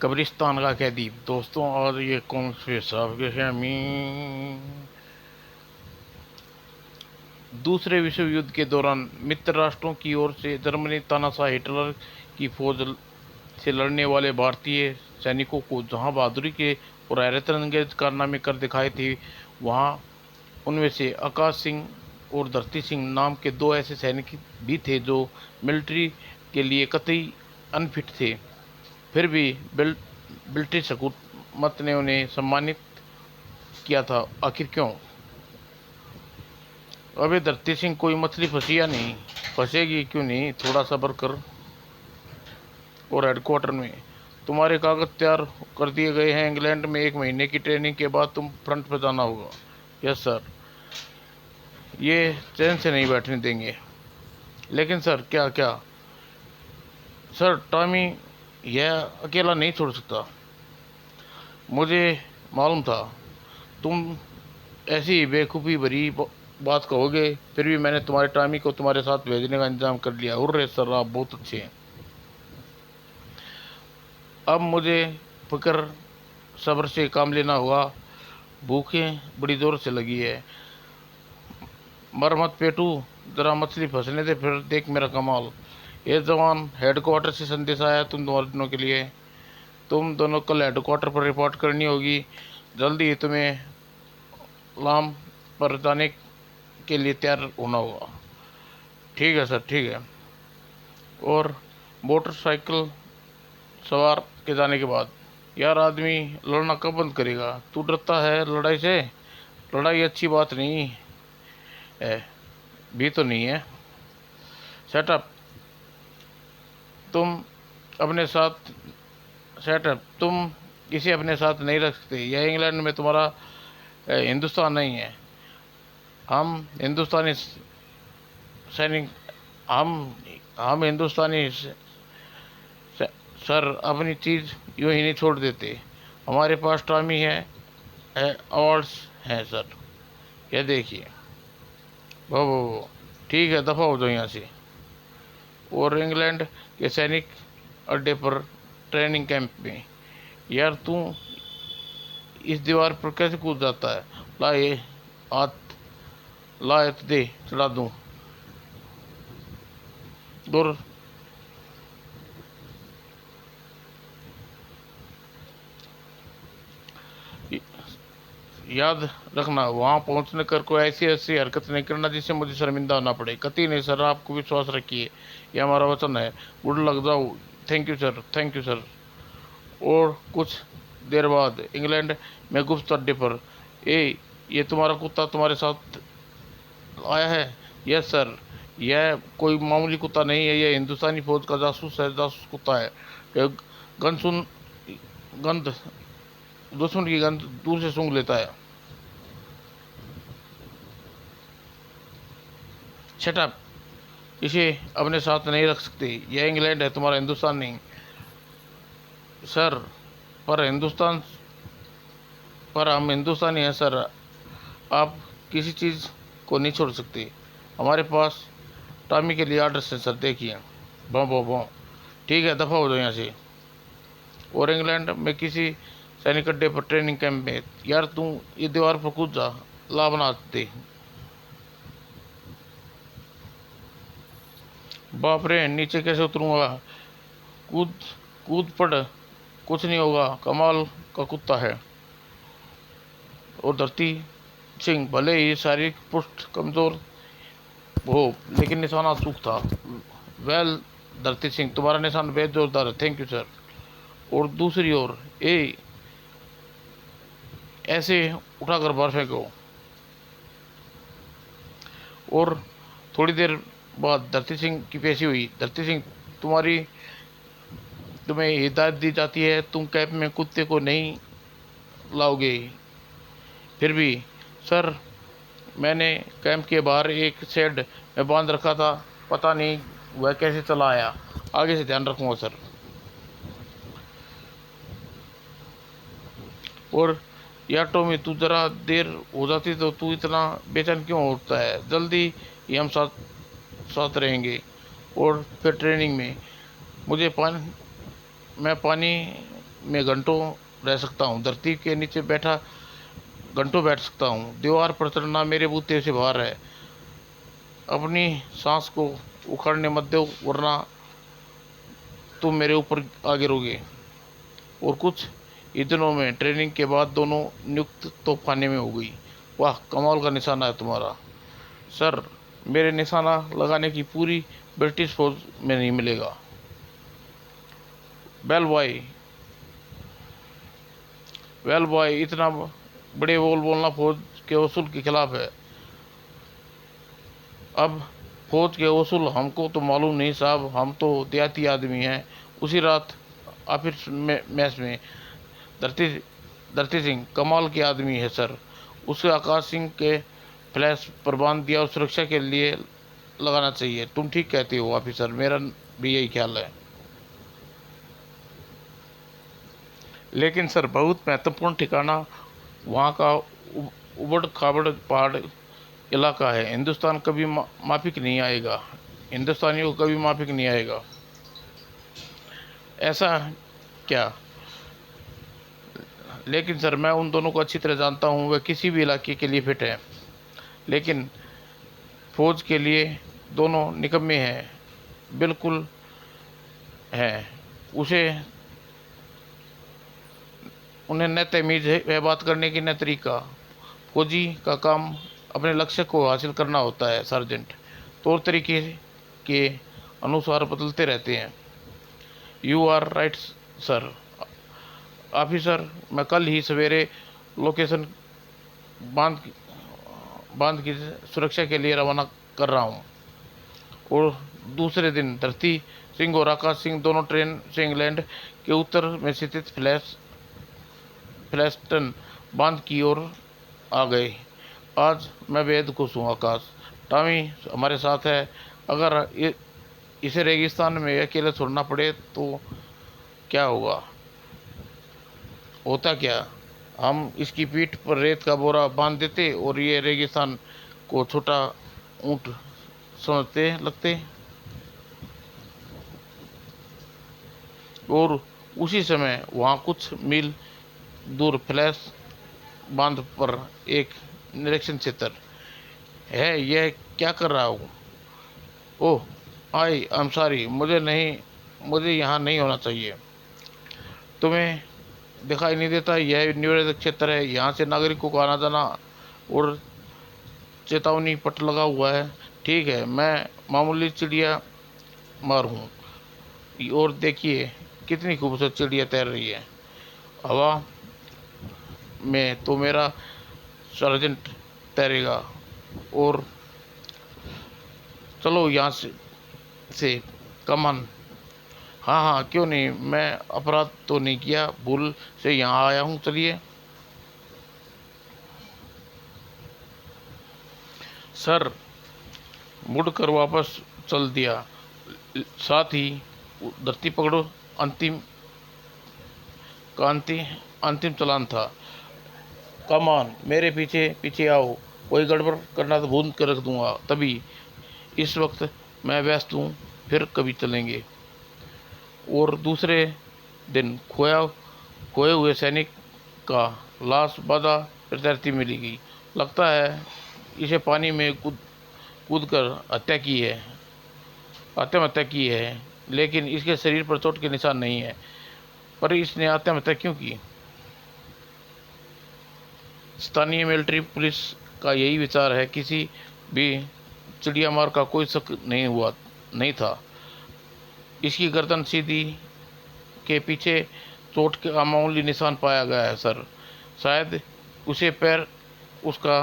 कब्रिस्तान का कैदी। दोस्तों आज ये कौन से साहब के शामी। दूसरे विश्व युद्ध के दौरान मित्र राष्ट्रों की ओर से जर्मनी तानाशाह हिटलर की फौज से लड़ने वाले भारतीय सैनिकों को जहां बहादुरी के और हैरतअंगेज कारनामे कर दिखाए थे, वहां उनमें से आकाश सिंह और धरती सिंह नाम के दो ऐसे सैनिक भी थे जो मिलिट्री के लिए कतई अनफिट थे। फिर भी ब्रिटिश हुकूमत ने उन्हें सम्मानित किया था। आखिर क्यों? अबे धरती सिंह, कोई मछली फंसी या नहीं? फंसेगी क्यों नहीं, थोड़ा सब्र कर। और हेडक्वार्टर में तुम्हारे कागज तैयार कर दिए गए हैं। इंग्लैंड में 1 महीने की ट्रेनिंग के बाद तुम फ्रंट पर जाना होगा। Yes sir. ये चैन से नहीं बैठने देंगे। लेकिन सर, क्या क्या? सर, टॉमी यह अकेला नहीं छोड़ सकता। मुझे मालूम था तुम ऐसी बेवकूफ़ी भरी बात कहोगे, फिर भी मैंने तुम्हारे टॉमी को तुम्हारे साथ भेजने का इंतजाम कर लिया। हुर्रे सर, आप बहुत अच्छे हैं। अब मुझे फिक्र सब्र से काम लेना होगा। भूखें बड़ी जोर से लगी है। मर मत पेटू, जरा मछली फंसने दे, फिर देख मेरा कमाल। ये जवान, हेडक्वार्टर से संदेश आया तुम दोनों के लिए। तुम दोनों कल हेडक्वार्टर पर रिपोर्ट करनी होगी। जल्दी ही तुम्हें लाम पर जाने के लिए तैयार होना होगा। ठीक है सर, ठीक है। और मोटरसाइकिल सवार के जाने के बाद, यार आदमी लड़ना कब बंद करेगा? तू डरता है लड़ाई से? लड़ाई अच्छी बात नहीं है, भी तो नहीं है। सेटअप तुम अपने साथ सेटअप तुम इसे अपने साथ नहीं रख सकते। यह इंग्लैंड में तुम्हारा हिंदुस्तान नहीं है। हम हिंदुस्तानी सैनिक हम हम हिंदुस्तानी सर अपनी चीज़ यूं ही नहीं छोड़ देते। हमारे पास टॉमी है अवार्ड्स हैं सर। ये देखिए। वो ठीक है, दफ़ा हो जाओ यहाँ से। और इंग्लैंड के सैनिक अड्डे पर ट्रेनिंग कैंप में, यार तू इस दीवार पर कैसे कूद जाता है? ला ये हाथ, ला ये तो दे, चढ़ा दूँ। दूर। याद रखना, वहाँ पहुँचने कर कोई ऐसी ऐसी हरकत नहीं करना जिससे मुझे शर्मिंदा होना पड़े। कतई नहीं सर, आपको विश्वास रखिए, यह हमारा वचन है। गुड लग जाओ। Thank you sir, thank you sir. और कुछ देर बाद इंग्लैंड में गुप्त अड्डे पर, ये तुम्हारा कुत्ता तुम्हारे साथ आया है? Yes sir. यह कोई मामूली कुत्ता नहीं है, यह हिंदुस्तानी फौज का जासूस है, जासूस कुत्ता है। यह गन सुन गंध दुश्मन की गंध दूर से सूंघ लेता है। शटअप, इसे अपने साथ नहीं रख सकते। यह इंग्लैंड है, तुम्हारा हिंदुस्तान नहीं। सर, पर हिंदुस्तान पर हम हिंदुस्तानी हैं सर। आप किसी चीज़ को नहीं छोड़ सकते। हमारे पास टॉमी के लिए आर्डर्स है सर, देखिए। भों भों भों। ठीक है, दफ़ा हो जाओ यहाँ से। और इंग्लैंड में किसी सैनिक अड्डे पर ट्रेनिंग कैंप में, यार तू ये दीवार पर कूद जा, ला बना दे। बाप रे, नीचे कैसे उतरूंगा? कूद कूद पड़, कुछ नहीं होगा, कमाल का कुत्ता है। और धरती सिंह भले ही शारीरिक पुष्ट कमजोर हो, लेकिन निशाना अचूक था। वेल धरती सिंह, तुम्हारा निशान बेहद जोरदार है। Thank you sir. और दूसरी ओर, ऐसे उठाकर बाहर फेंको। और थोड़ी देर बाद धरती सिंह की पेशी हुई। धरती सिंह, तुम्हें हिदायत दी जाती है, तुम कैंप में कुत्ते को नहीं लाओगे। फिर भी सर, मैंने कैंप के बाहर एक शेड में बांध रखा था, पता नहीं वह कैसे चला आया। आगे से ध्यान रखूंगा सर। और यार टॉमी, तू जरा देर हो जाती तो तू इतना बेचैन क्यों होता है? जल्दी ही हम साथ साथ रहेंगे। और फिर ट्रेनिंग में मुझे मैं पानी में घंटों रह सकता हूँ, धरती के नीचे बैठा घंटों बैठ सकता हूँ, दीवार पर चढ़ना मेरे बूते से बाहर है। अपनी सांस को उखाड़ने मत दो, वरना तुम मेरे ऊपर आ गिरोगे। और कुछ ही दिनों में ट्रेनिंग के बाद दोनों नियुक्त तोपखाने में हो गई। वाह, कमाल का निशाना है तुम्हारा। सर, मेरे निशाना लगाने की पूरी ब्रिटिश फौज में नहीं मिलेगा। वेल बॉय, वेल बॉय, इतना बड़े बोल बोलना फौज के उसूल के खिलाफ है। अब फौज के उसूल हमको तो मालूम नहीं साहब, हम तो देहाती आदमी हैं। उसी रात ऑफिस में मैच में धरती धरती सिंह कमाल के आदमी है सर। उसे आकाश सिंह के फ्लैश पर बांध दिया और सुरक्षा के लिए लगाना चाहिए। तुम ठीक कहते हो ऑफिसर, मेरा भी यही ख्याल है। लेकिन सर, बहुत महत्वपूर्ण ठिकाना वहाँ का उबड़ खाबड़ पहाड़ इलाका है। हिंदुस्तान कभी माफिक नहीं आएगा, हिंदुस्तानियों को कभी माफिक नहीं आएगा। ऐसा क्या? लेकिन सर, मैं उन दोनों को अच्छी तरह जानता हूँ, वे किसी भी इलाके के लिए फिट हैं। लेकिन फौज के लिए दोनों निकम्मे हैं, बिल्कुल हैं। उसे उन्हें न तमीज़ है बात करने की न तरीका। फौजी का काम अपने लक्ष्य को हासिल करना होता है सार्जेंट। तौर तरीके के अनुसार बदलते रहते हैं। You are right sir. Officer, मैं कल ही सवेरे लोकेशन बांध बांध की सुरक्षा के लिए रवाना कर रहा हूँ। और दूसरे दिन धरती सिंह और आकाश सिंह दोनों ट्रेन से इंग्लैंड के उत्तर में स्थित फ्लैस्टन बांध की ओर आ गए। आज मैं बेहद खुश हूँ आकाश। टॉमी हमारे साथ है। अगर इसे रेगिस्तान में अकेले छोड़ना पड़े तो क्या होगा? होता क्या, हम इसकी पीठ पर रेत का बोरा बांध देते और ये रेगिस्तान को छोटा ऊंट समझते लगते। और उसी समय वहाँ कुछ मील दूर फ्लैश बांध पर एक निरीक्षण क्षेत्र है। यह क्या कर रहा हूँ? ओह, आई एम सॉरी, मुझे यहाँ नहीं होना चाहिए। तुम्हें दिखाई नहीं देता? यह निषेध क्षेत्र है, यहाँ से नागरिकों को आना जाना और चेतावनी पट लगा हुआ है। ठीक है, मैं मामूली चिड़िया मार हूँ। और देखिए कितनी खूबसूरत चिड़िया तैर रही है हवा में, तो मेरा सर्जेंट तैरेगा। और चलो यहाँ से कमान। हाँ हाँ, क्यों नहीं, मैं अपराध तो नहीं किया, भूल से यहाँ आया हूँ। चलिए सर, मुड़कर वापस चल दिया। साथ ही धरती पकड़ो अंतिम का अंतिम चलान था। कमान, मेरे पीछे पीछे आओ, कोई गड़बड़ करना तो भून कर रख दूंगा। तभी इस वक्त मैं व्यस्त हूँ, फिर कभी चलेंगे। और दूसरे दिन खोए हुए सैनिक का लाश बाधा प्रत्यार्थी मिली गई। लगता है इसे पानी में कूद कर आत्महत्या की है। लेकिन इसके शरीर पर चोट के निशान नहीं है। पर इसने आत्महत्या क्यों की? स्थानीय मिलिट्री पुलिस का यही विचार है। किसी भी चिड़िया मार का कोई शक नहीं था। इसकी गर्दन सीधी के पीछे चोट का मामूली निशान पाया गया है सर। शायद उसका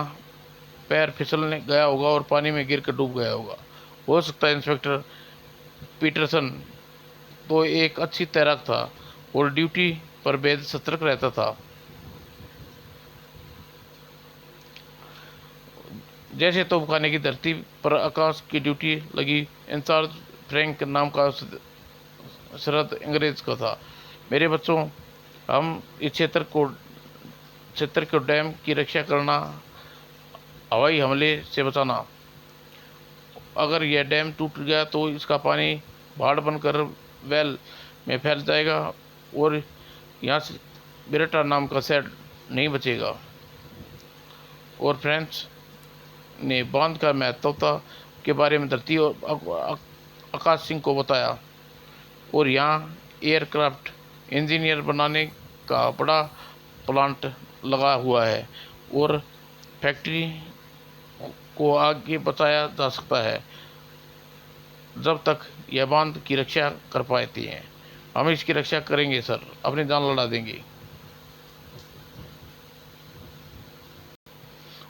पैर फिसलने गया होगा और पानी में गिरकर डूब गया होगा। हो सकता है इंस्पेक्टर पीटरसन तो एक अच्छी तैराक था और ड्यूटी पर बेहद सतर्क रहता था। जैसे तोपखाने की धरती पर आकाश की ड्यूटी लगी, इंचार्ज फ्रैंक नाम का शरद अंग्रेज का था। मेरे बच्चों, हम इस क्षेत्र को डैम की रक्षा करना, हवाई हमले से बचाना। अगर यह डैम टूट गया तो इसका पानी बाढ़ बनकर वेल में फैल जाएगा और यहाँ से बेरेटा नाम का शहर नहीं बचेगा। और फ्रेंच ने बांध का महत्वता के बारे में धरती और आकाश सिंह को बताया। और यहाँ एयरक्राफ्ट इंजीनियर बनाने का बड़ा प्लांट लगा हुआ है और फैक्ट्री को आगे बताया जा सकता है जब तक यह बांध की रक्षा कर पाती हैं। हम इसकी रक्षा करेंगे सर, अपनी जान लड़ा देंगे।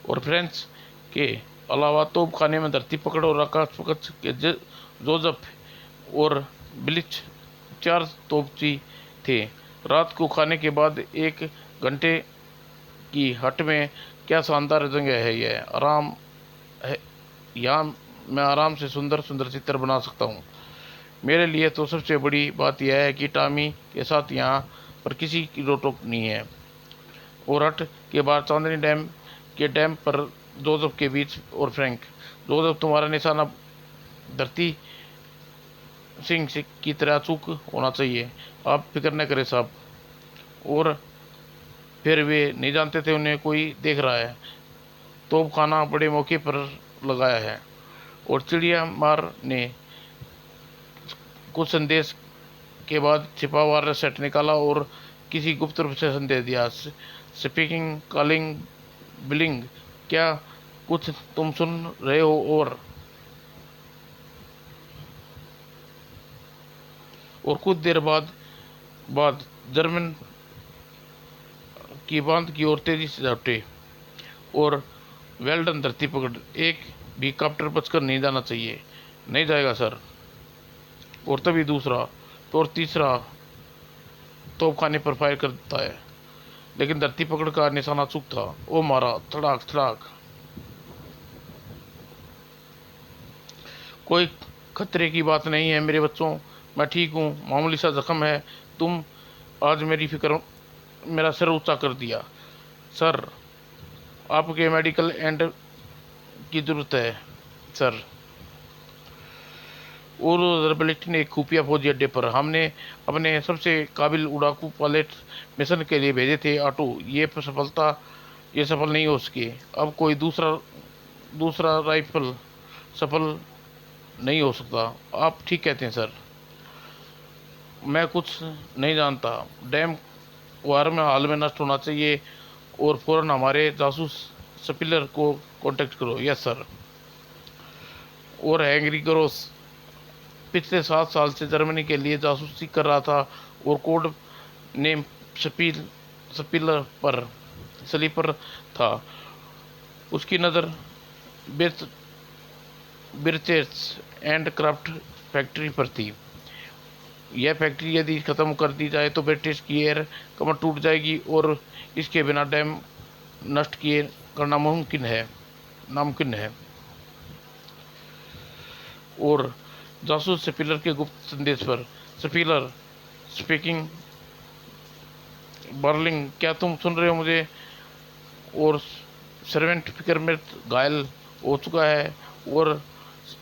और फ्रेंच के अलावा तोप खाने में धरती पकड़ और आकाश पकड़ के जोजफ और ब्लिच 4 तोपची थे। रात को खाने के बाद 1 घंटे की हट में क्या शानदार जगह है यह। आराम है यहाँ, मैं आराम से सुंदर सुंदर चित्र बना सकता हूँ। मेरे लिए तो सबसे बड़ी बात यह है कि टॉमी के साथ यहाँ पर किसी की रोक टोक नहीं है। और हट के बाद चांदनी डैम के डैम पर जोसेफ के बीच और फ्रैंक। जोसेफ, तुम्हारा निशाना धरती सिंह की तरह अचूक होना चाहिए। आप फिक्र न करें साहब। और फिर वे नहीं जानते थे उन्हें कोई देख रहा है। तोप खाना बड़े मौके पर लगाया है। और चिड़िया मार ने कुछ संदेश के बाद छिपा हुआ सेट निकाला और किसी गुप्त रूप से संदेश दिया। स्पीकिंग, कॉलिंग, बिलिंग, क्या कुछ तुम सुन रहे हो? और कुछ देर बाद जर्मन की बांध की ओर तेजी से झपटे। और वेल्डन धरती पकड़, एक भी कॉप्टर बचकर नहीं जाना चाहिए। नहीं जाएगा सर। और तभी दूसरा तो और तीसरा तोपखाने पर फायर कर देता है, लेकिन धरती पकड़ का निशाना चूक था। ओ मारा, थड़ाक थड़ाक। कोई खतरे की बात नहीं है मेरे बच्चों, मैं ठीक हूँ। मामूली सा जख्म है। तुम आज मेरा सिर ऊंचा कर दिया सर। आपके मेडिकल एंड की जरूरत है सर। और रिपब्लिक ने एक खुफिया फौजी अड्डे पर हमने अपने सबसे काबिल उड़ाकू पायलट मिशन के लिए भेजे थे। ऑटो, ये सफल नहीं हो सके। अब कोई दूसरा राइफल सफल नहीं हो सकता। आप ठीक कहते हैं सर। मैं कुछ नहीं जानता। डैम वार में हाल में नष्ट होना चाहिए और फौरन हमारे जासूस स्पिलर को कांटेक्ट करो। Yes sir. और हैंगरी ग्रोस पिछले 7 साल से जर्मनी के लिए जासूसी कर रहा था और कोड नेम स्लीपर था। उसकी नज़र बिर्चेस एंड क्राफ्ट फैक्ट्री पर थी। यह फैक्ट्री यदि ख़त्म कर दी जाए तो ब्रिटिश की एयर कमर टूट जाएगी और इसके बिना डैम नष्ट किए करना नामुमकिन है। और जासूस स्पिलर के गुप्त संदेश पर। स्पिलर स्पीकिंग, बर्लिंग, क्या तुम सुन रहे हो मुझे? और सर्वेंट फिकर में घायल हो चुका है और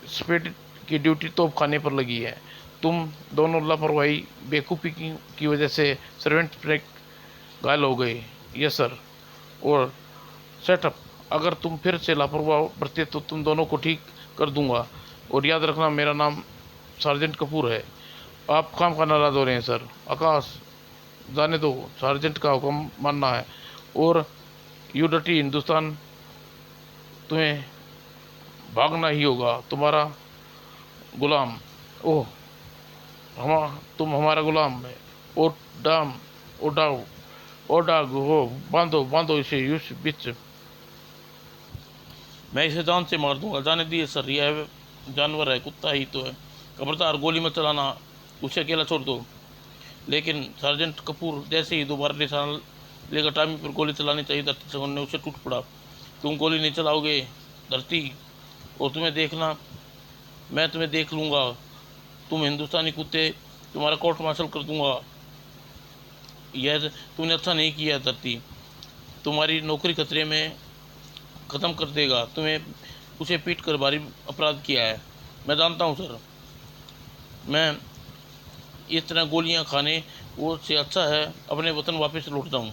स्पीड की ड्यूटी तोप खाने पर लगी है। तुम दोनों लापरवाही बेवकूफ़ी की वजह से सर्वेंट ब्रेक घायल हो गए। Yes sir. और सेटअप, अगर तुम फिर से लापरवाह बरते तो तुम दोनों को ठीक कर दूंगा। और याद रखना, मेरा नाम सार्जेंट कपूर है। आप खामखा नाराज हो रहे हैं सर। आकाश, जाने दो, सार्जेंट का हुक्म मानना है। और यू डटी हिंदुस्तान, तुम्हें भागना ही होगा। तुम्हारा गुलाम। ओह, तुम हमारा गुलाम है। ओ डाम, ओ डाउ, ओ डाग हो, बांधो इसे युस बिच। मैं इसे जान से मार दूंगा। जाने दिए सर, यह जानवर है, कुत्ता ही तो है। खबरदार गोली मत चलाना, उसे अकेला छोड़ दो। लेकिन सार्जेंट कपूर जैसे ही दोबारा निशाना लेकर टॉमी पर गोली चलानी चाहिए, धरती से ने उसे टूट पड़ा। तुम गोली नहीं चलाओगे धरती, और तुम्हें देखना, मैं तुम्हें देख लूँगा। तुम हिंदुस्तानी कुत्ते, तुम्हारा कोर्ट मार्शल कर दूंगा। यह तुमने अच्छा नहीं किया धरती, तुम्हारी नौकरी खतरे में ख़त्म कर देगा। तुम्हें उसे पीट कर भारी अपराध किया है। मैं जानता हूँ सर। मैं इस तरह गोलियां खाने वो से अच्छा है अपने वतन वापस लौट जाऊं।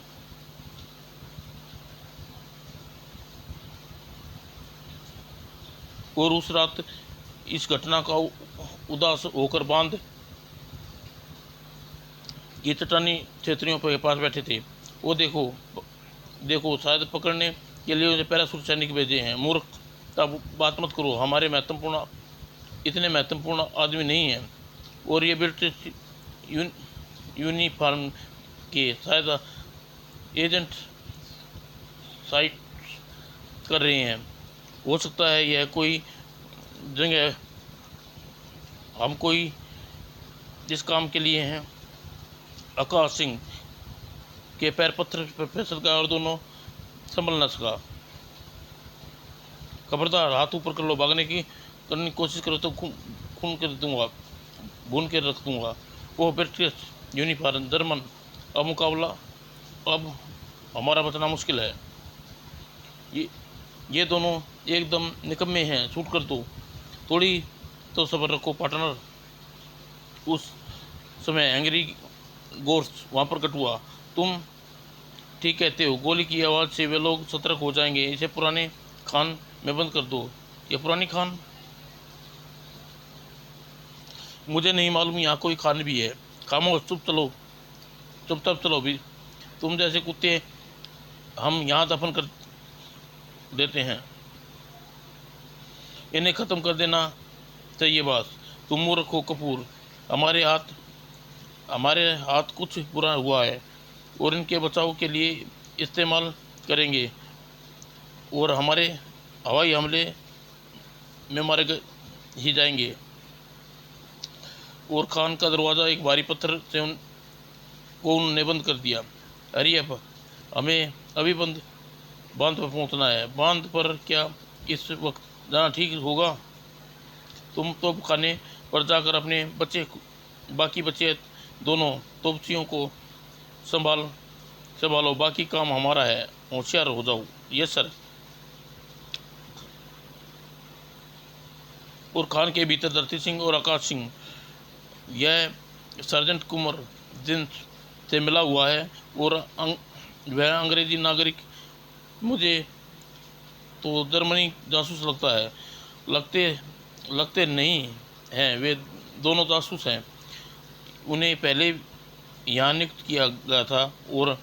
और उस रात इस घटना का उदास होकर बांध ये चट्टानी क्षेत्रियों के पास बैठे थे। वो देखो देखो, शायद पकड़ने के लिए उन्हें पैरासूट सैनिक भेजे हैं। मूर्ख, तब बात मत करो, हमारे महत्वपूर्ण इतने महत्वपूर्ण आदमी नहीं हैं। और ये ब्रिटिश यूनिफॉर्म के शायद एजेंट साइट कर रहे हैं। हो सकता है यह कोई जगह हम कोई जिस काम के लिए हैं। आकाश सिंह के पैर पत्थर पर फिसल गया और दोनों संभल न सका। खबरदार, हाथ ऊपर कर लो, भागने की करने की कोशिश करो तो खून कर दूंगा, भून के रख दूंगा। वो ब्रिटिश यूनिफॉर्म जर्मन, अब मुकाबला, अब हमारा बचना मुश्किल है। ये दोनों एकदम निकम्मे हैं, शूट कर दो, थोड़ी तो सब्र रखो पार्टनर। उस समय एंग्री गोर्स वहाँ पर कटुआ। तुम ठीक कहते हो, गोली की आवाज़ से वे लोग सतर्क हो जाएंगे। इसे पुराने खान में बंद कर दो। ये पुरानी खान? मुझे नहीं मालूम यहाँ कोई खान भी है। खामोश, चुपचाप चलो भी। तुम जैसे कुत्ते हम यहाँ दफन कर देते हैं। इन्हें ख़त्म कर देना चाहिए बस। तुम मूर्ख हो कपूर। हमारे हाथ कुछ बुरा हुआ है और इनके बचाव के लिए इस्तेमाल करेंगे, और हमारे हवाई हमले में मारे ही जाएंगे। और खान का दरवाज़ा एक भारी पत्थर से उन्होंने बंद कर दिया। अरे अब हमें अभी बांध पर पहुंचना है। बांध पर क्या इस वक्त जाना ठीक होगा? तुम तोप खाने पर जाकर अपने बाकी बच्चे दोनों तोपचियों को संभालो, बाकी काम हमारा है। होशियार हो जाओ। Yes sir. और खान के भीतर धरती सिंह और आकाश सिंह, यह सर्जेंट कुंवर जिन से मिला हुआ है और वह अंग्रेजी नागरिक मुझे तो जर्मनी जासूस लगता है। लगते नहीं हैं, वे दोनों जासूस हैं। उन्हें पहले यहाँ नियुक्त किया गया था और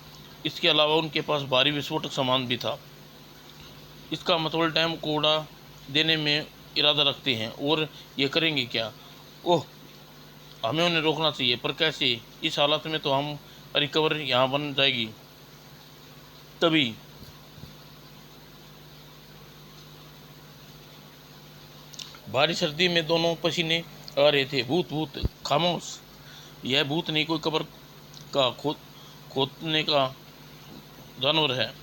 इसके अलावा उनके पास भारी विस्फोटक सामान भी था। इसका मतलब डैम को उड़ा देने में इरादा रखते हैं। और ये करेंगे क्या? ओह, हमें उन्हें रोकना चाहिए, पर कैसे? इस हालत में तो हम रिकवर यहाँ बन जाएगी। तभी भारी सर्दी में दोनों पसीने आ रहे थे। भूत खामोश। यह भूत नहीं, कोई कब्र का खोदने का जानवर है।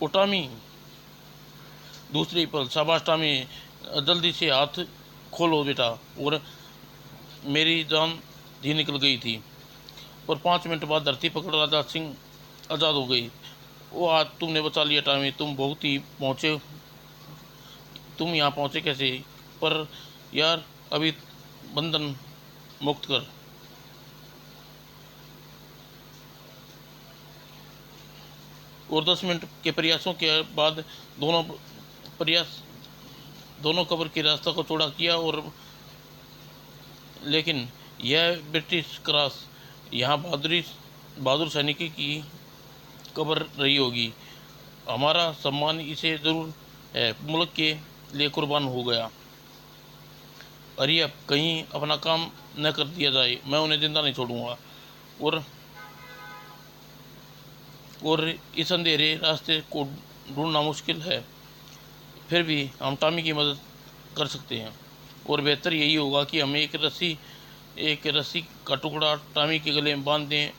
ओ टॉमी, दूसरी पल, शाबाश टॉमी, जल्दी से हाथ खोलो बेटा। और मेरी जान ही निकल गई थी। और 5 मिनट बाद धरती पकड़ राजा सिंह आज़ाद हो गई। वो आज तुमने बचा लिया टॉमी। तुम यहाँ पहुँचे कैसे? पर यार, अभी बंधन मुक्त कर। और 10 मिनट के प्रयासों के बाद दोनों कब्र के रास्ता को चौड़ा किया। और लेकिन यह ब्रिटिश क्रॉस यहाँ बहादुर सैनिक की कब्र रही होगी। हमारा सम्मान इसे जरूर है। मुल्क के लिए कुर्बान हो गया। अरे अब कहीं अपना काम न कर दिया जाए, मैं उन्हें जिंदा नहीं छोड़ूंगा। और इस अंधेरे रास्ते को ढूंढना मुश्किल है, फिर भी हम टॉमी की मदद कर सकते हैं। और बेहतर यही होगा कि हम एक रस्सी का टुकड़ा टॉमी के गले में बांध दें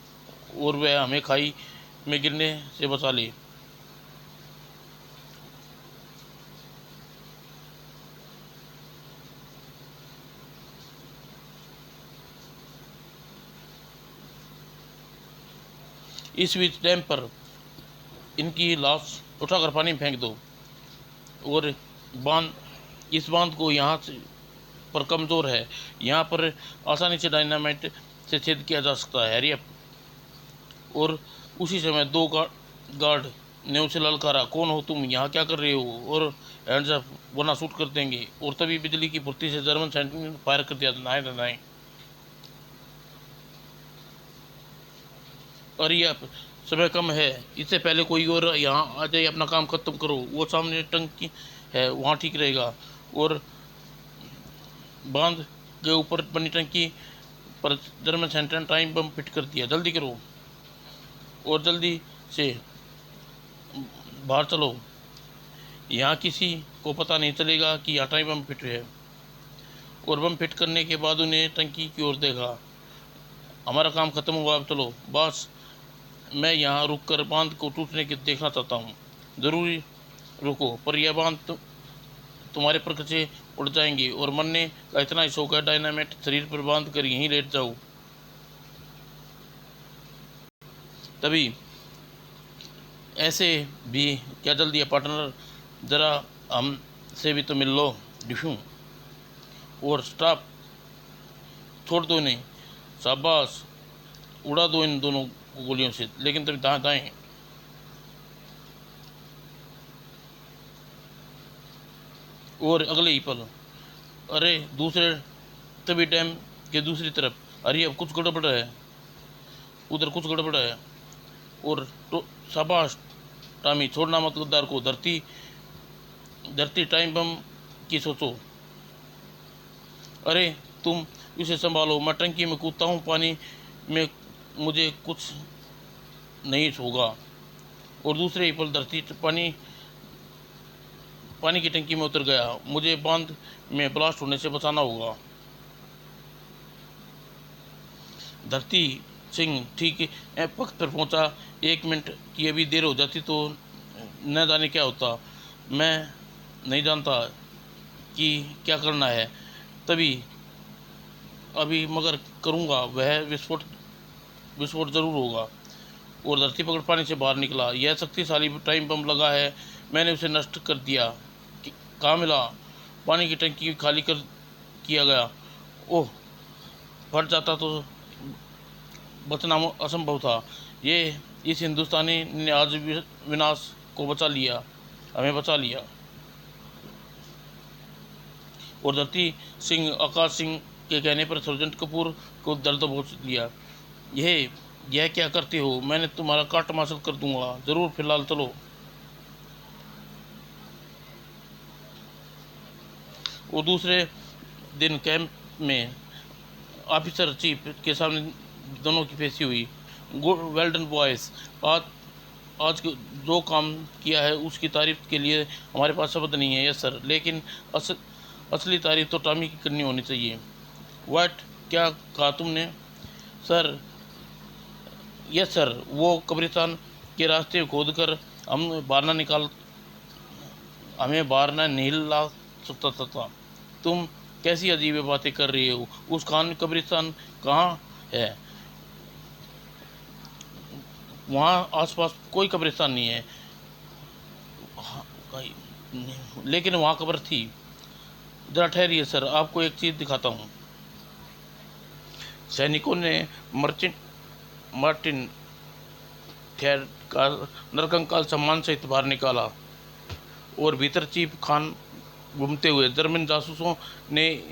और वह हमें खाई में गिरने से बचा ले। इस बीच डैम पर इनकी लाश उठाकर पानी में फेंक दो। और इस बांध को यहाँ से पर कमज़ोर है। यहाँ पर आसानी से डायनामाइट से छेद किया जा सकता है। Hurry up. और उसी समय दो गार्ड ने उसे ललकारा, कौन हो तुम, यहाँ क्या कर रहे हो, और हैंड्स अप वरना शूट कर देंगे। और तभी बिजली की फुर्ती से जर्मन सैनिक ने फायर कर दिया। नाए। और ये समय कम है, इससे पहले कोई और यहाँ आ जाए, अपना काम खत्म करो। वो सामने टंकी है, वहाँ ठीक रहेगा। और बांध के ऊपर बनी टंकी पर जर्मन सैनिक ने टाइम बम फिट कर दिया। जल्दी करो और जल्दी से बाहर चलो, यहाँ किसी को पता नहीं चलेगा कि यहाँ टाइम बम फिट है। और बम फिट करने के बाद उन्हें टंकी की ओर देखा। हमारा काम खत्म हुआ, अब चलो। बॉस, मैं यहाँ रुक कर बांध को टूटने की देखना चाहता हूँ। जरूरी रुको, पर यह बांध तुम्हारे पर से उड़ जाएंगे। और मरने का इतना ही शौक है, डायनामाइट शरीर पर बांध कर यहीं लेट जाओ। तभी ऐसे भी क्या जल्दी है पार्टनर, जरा हम से भी तो मिल लो। डिफ्यू और स्टॉप, छोड़ दो इन्हें। शाबाश, उड़ा दो इन दोनों गोलियों से। लेकिन तभी दाएं दाएं और अगले ही पल, अरे दूसरे, तभी डैम के दूसरी तरफ, अरे अब कुछ गड़बड़ है, उधर कुछ गड़बड़ है। और तो शाबाश टॉमी, छोड़ना मत गद्दार को। धरती टाइम बम की सोचो। अरे तुम इसे संभालो, मैं टंकी में कूदता हूँ, पानी में मुझे कुछ नहीं होगा। और दूसरे ही पल धरती पानी की टंकी में उतर गया। मुझे बांध में ब्लास्ट होने से बचाना होगा। धरती सिंह ठीक वक्त पर पहुंचा। 1 मिनट की अभी देर हो जाती तो न जाने क्या होता। मैं नहीं जानता कि क्या करना है तभी अभी, मगर करूँगा, वह विस्फोट जरूर होगा। और धरती पकड़ पानी से बाहर निकला। यह शक्तिशाली टाइम बम लगा है, मैंने उसे नष्ट कर दिया। कहाँ मिला? पानी की टंकी खाली कर किया गया। ओह, फट जाता तो बचना असंभव था। ये इस हिंदुस्तानी ने आज विनाश को बचा लिया, हमें बचा लिया। और धरती सिंह आकाश सिंह के कहने पर सर्जेंट कपूर को दर्द पहुँच लिया। यह क्या करते हो? मैंने तुम्हारा काट मासल कर दूंगा। जरूर, फिलहाल चलो। वो दूसरे दिन कैंप में ऑफिसर चीफ के सामने दोनों की पेशी हुई। Good, well done boys. आज जो काम किया है उसकी तारीफ के लिए हमारे पास शब्द नहीं है। यस सर, लेकिन असली तारीफ तो टॉमी की करनी होनी चाहिए। व्हाट? क्या कहा तुमने? सर, यस सर, वो कब्रिस्तान के रास्ते खोद कर हमें बाहर ना नहीं ला सकता था। तुम कैसी अजीब बातें कर रही हो? उस खान कब्रिस्तान कहाँ है? वहाँ आसपास कोई कब्रिस्तान नहीं है। लेकिन वहाँ कब्र थी। जरा ठहरिए सर, आपको एक चीज़ दिखाता हूँ। सैनिकों ने मार्टिन ठहर का नरकंकाल सम्मान सहित बाहर निकाला। और भीतर चीफ खान घूमते हुए जर्मन जासूसों ने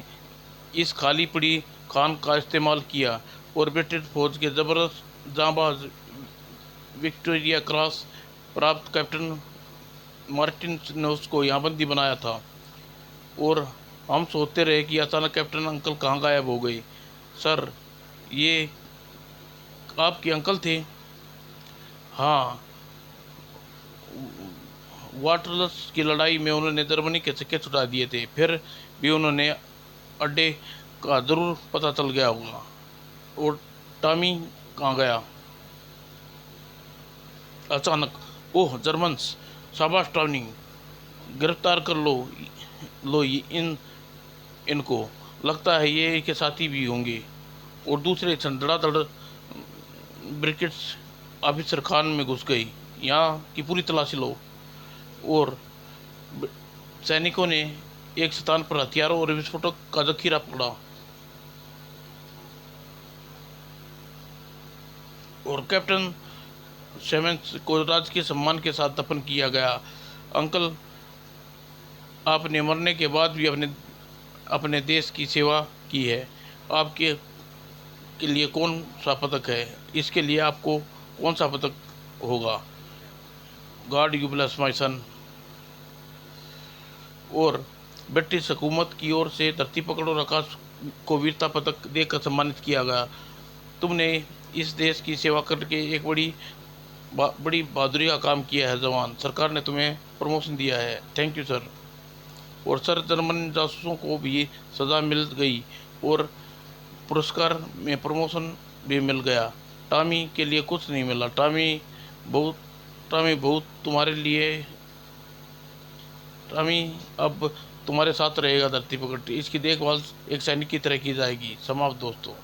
इस खाली पड़ी खान का इस्तेमाल किया और ब्रिटिश फौज के जबरदस्त जांबाज विक्टोरिया क्रॉस प्राप्त कैप्टन मार्टिन ने उसको यहाँ बंदी बनाया था। और हम सोचते रहे कि अचानक कैप्टन अंकल कहाँ गायब हो गए। सर, ये आपके अंकल थे? हाँ, वाटरलस की लड़ाई में उन्होंने जर्मनी के सिक्के छुटा दिए थे। फिर भी उन्होंने अड्डे का जरूर पता चल गया होगा। और टॉमी कहाँ गया? अचानक, ओह जर्मन्स, शाबाश टॉमी, गिरफ्तार कर लो इनको। लगता है ये इनके साथी भी होंगे। और दूसरे क्षण धड़ाधड़ ब्रिगेड ऑफिसर खान में घुस गई। यहाँ की पूरी तलाशी लो। और सैनिकों ने एक स्थान पर हथियारों और विस्फोटक का जखीरा पकड़ा। और कैप्टन सेवेंस को राजकीय सम्मान के साथ दफन किया गया। अंकल, आपने मरने के बाद भी अपने अपने देश की सेवा की है। आपके के लिए कौन सा पदक है? इसके लिए आपको कौन सा पदक होगा? गॉड यू ब्लेस माई सन। और ब्रिटिश हुकूमत की ओर से धरती पकड़ और आकाश को वीरता पदक देकर सम्मानित किया गया। तुमने इस देश की सेवा करके एक बड़ी बहादुरी का काम किया है जवान। सरकार ने तुम्हें प्रमोशन दिया है। Thank you sir. और सर, जर्मन जासूसों को भी सज़ा मिल गई और पुरस्कार में प्रमोशन भी मिल गया। टॉमी के लिए कुछ नहीं मिला। बहुत टॉमी बहुत तुम्हारे लिए टॉमी अब तुम्हारे साथ रहेगा धरती पकड़। इसकी देखभाल एक सैनिक की तरह की जाएगी। समाप्त दोस्तों।